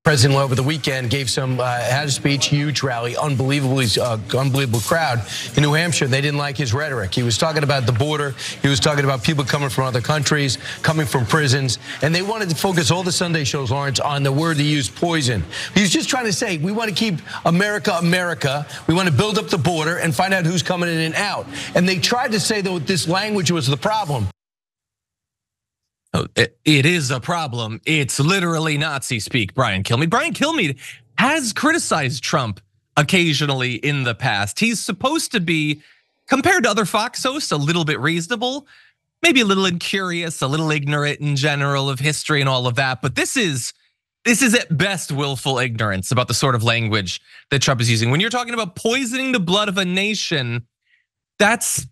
President over the weekend gave had a speech, huge rally, unbelievable crowd in New Hampshire. They didn't like his rhetoric. He was talking about the border. He was talking about people coming from other countries, coming from prisons. And they wanted to focus all the Sunday shows, Lawrence, on the word he used, poison. He was just trying to say, we want to keep America, America. We want to build up the border and find out who's coming in and out. And they tried to say that this language was the problem. It is a problem. It's literally Nazi speak, Brian Kilmeade. Brian Kilmeade has criticized Trump occasionally in the past. He's supposed to be, compared to other Fox hosts, a little bit reasonable, maybe a little incurious, a little ignorant in general of history and all of that. But this is at best willful ignorance about the sort of language that Trump is using. When you're talking about poisoning the blood of a nation, that's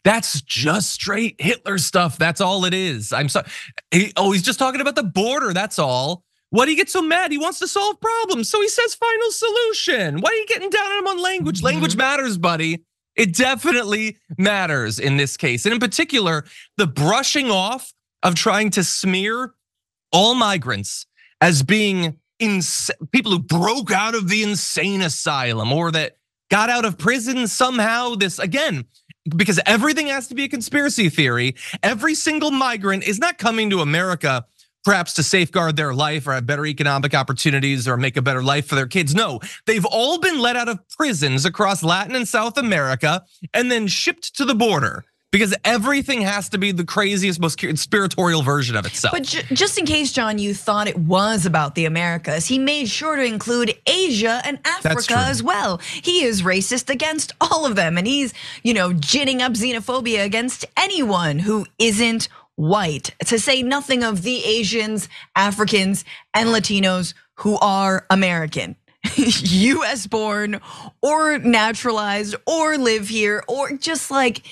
just straight Hitler stuff. That's all it is. I'm sorry. He's just talking about the border. That's all. Why do you get so mad? He wants to solve problems, so he says final solution. Why are you getting down on him on language? Language matters, buddy. It definitely matters in this case. And in particular, the brushing off of trying to smear all migrants as being people who broke out of the insane asylum or that got out of prison somehow. This, again, because everything has to be a conspiracy theory. Every single migrant is not coming to America perhaps to safeguard their life or have better economic opportunities or make a better life for their kids. No, they've all been let out of prisons across Latin and South America and then shipped to the border. Because everything has to be the craziest, most conspiratorial version of itself. But just in case, John, you thought it was about the Americas, he made sure to include Asia and Africa as well. He is racist against all of them, and he's ginning up xenophobia against anyone who isn't white. To say nothing of the Asians, Africans, and Latinos who are American. US born or naturalized or live here or just like.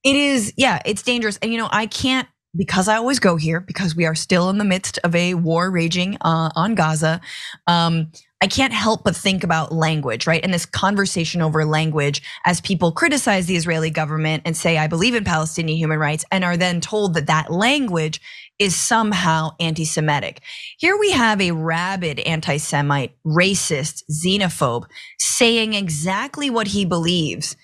It is, yeah, it's dangerous. And I can't, because I always go here, because we are still in the midst of a war raging on Gaza. I can't help but think about language, right? And this conversation over language as people criticize the Israeli government and say, I believe in Palestinian human rights, and are then told that that language is somehow anti-Semitic. Here we have a rabid anti-Semite, racist, xenophobe saying exactly what he believes.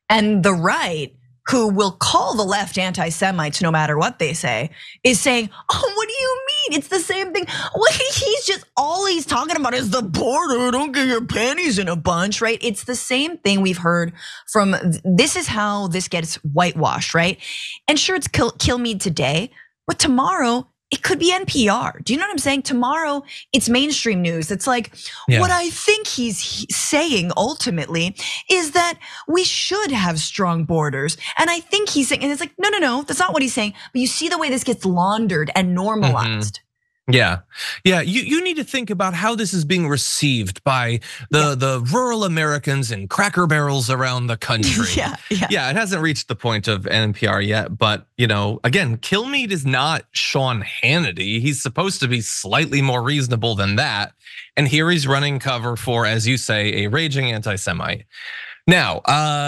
And the right, who will call the left anti-Semites no matter what they say, is saying, oh, what do you mean? It's the same thing. Well, he's just, all he's talking about is the border. Don't get your panties in a bunch, right? It's the same thing we've heard from, this is how this gets whitewashed, right? And sure, it's Kilmeade today, but tomorrow, it could be NPR. Do you know what I'm saying? Tomorrow, it's mainstream news. It's like, what I think he's saying ultimately is that we should have strong borders. And I think he's saying, and it's like, no, that's not what he's saying. But you see the way this gets laundered and normalized. Yeah, you need to think about how this is being received by the rural Americans and Cracker Barrels around the country. Yeah, it hasn't reached the point of NPR yet, but again, Kilmeade is not Sean Hannity. He's supposed to be slightly more reasonable than that. And here he's running cover for, as you say, a raging anti-Semite. Now,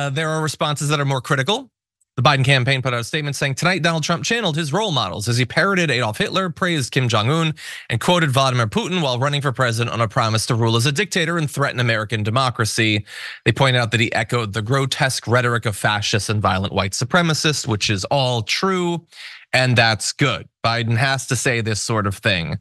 there are responses that are more critical. The Biden campaign put out a statement saying tonight Donald Trump channeled his role models as he parroted Adolf Hitler, praised Kim Jong-un, and quoted Vladimir Putin while running for president on a promise to rule as a dictator and threaten American democracy. They point out that he echoed the grotesque rhetoric of fascists and violent white supremacists, which is all true, and that's good. Biden has to say this sort of thing.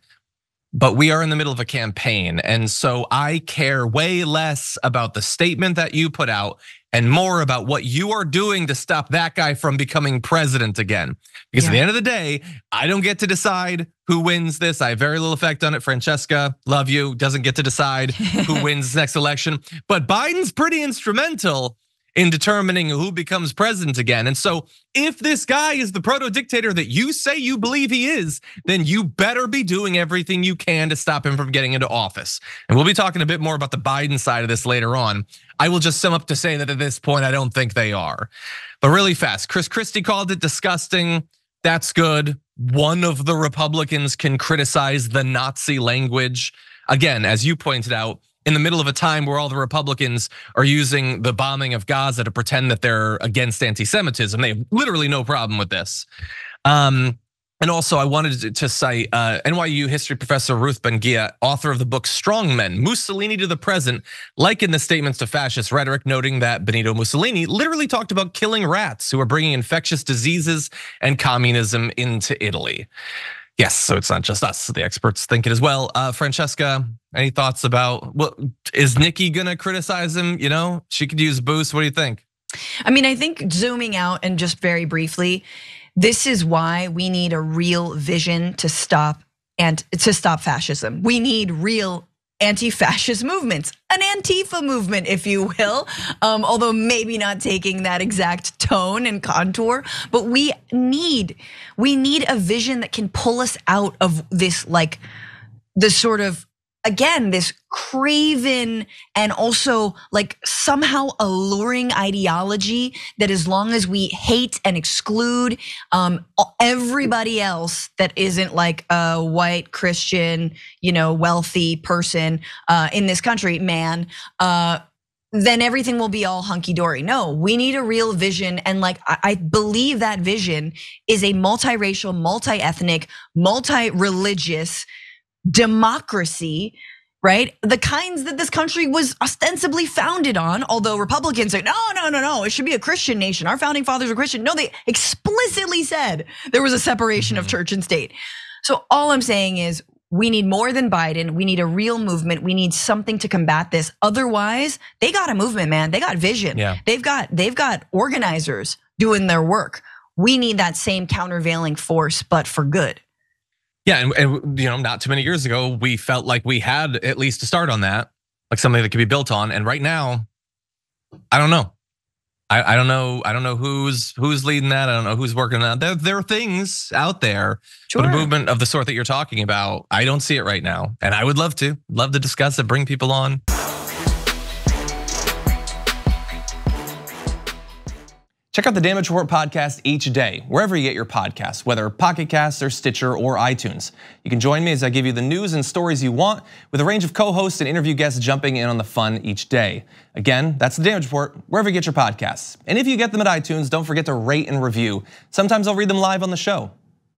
But we are in the middle of a campaign, and so I care way less about the statement that you put out and more about what you are doing to stop that guy from becoming president again. Because at the end of the day, I don't get to decide who wins this. I have very little effect on it. Francesca, love you, doesn't get to decide who wins the next election. But Biden's pretty instrumental in determining who becomes president again. And so if this guy is the proto-dictator that you say you believe he is, then you better be doing everything you can to stop him from getting into office. And we'll be talking a bit more about the Biden side of this later on. I will just sum up to say that at this point, I don't think they are. But really fast, Chris Christie called it disgusting. That's good. One of the Republicans can criticize the Nazi language. Again, as you pointed out, in the middle of a time where all the Republicans are using the bombing of Gaza to pretend that they're against anti-Semitism. They have literally no problem with this. And also, I wanted to cite NYU history professor Ruth Ben-Gia, author of the book Strong Men, Mussolini to the Present, likened the statements to fascist rhetoric, noting that Benito Mussolini literally talked about killing rats who were bringing infectious diseases and communism into Italy. Yes, so it's not just us, the experts think it as well. Francesca, any thoughts about, is Nikki gonna criticize him? You know, she could use a boost, what do you think? I mean, I think zooming out and just very briefly, this is why we need a real vision to stop fascism. We need real anti-fascist movements, an Antifa movement, if you will. Although maybe not taking that exact tone and contour, but we need a vision that can pull us out of this, like, the sort of, again, this craven and also like somehow alluring ideology that as long as we hate and exclude everybody else that isn't like a white Christian, wealthy person in this country, then everything will be all hunky-dory. No, we need a real vision. And like, I believe that vision is a multiracial, multi-ethnic, multi-religious democracy, right? The kinds that this country was ostensibly founded on, although Republicans say, no, it should be a Christian nation. Our founding fathers were Christian. No, they explicitly said there was a separation of church and state. So all I'm saying is we need more than Biden. We need a real movement. We need something to combat this. Otherwise, they got a movement, man. They got vision. Yeah. They've got organizers doing their work. We need that same countervailing force, but for good. Yeah, and not too many years ago, we felt like we had at least to start on that, like something that could be built on. And right now, I don't know. I don't know. I don't know who's leading that. I don't know who's working on that. There are things out there, sure, but a movement of the sort that you're talking about, I don't see it right now. And I would love to discuss it, bring people on. Check out the Damage Report podcast each day, wherever you get your podcasts, whether Pocket Casts or Stitcher or iTunes. You can join me as I give you the news and stories you want, with a range of co-hosts and interview guests jumping in on the fun each day. Again, that's the Damage Report, wherever you get your podcasts. And if you get them at iTunes, don't forget to rate and review. Sometimes I'll read them live on the show.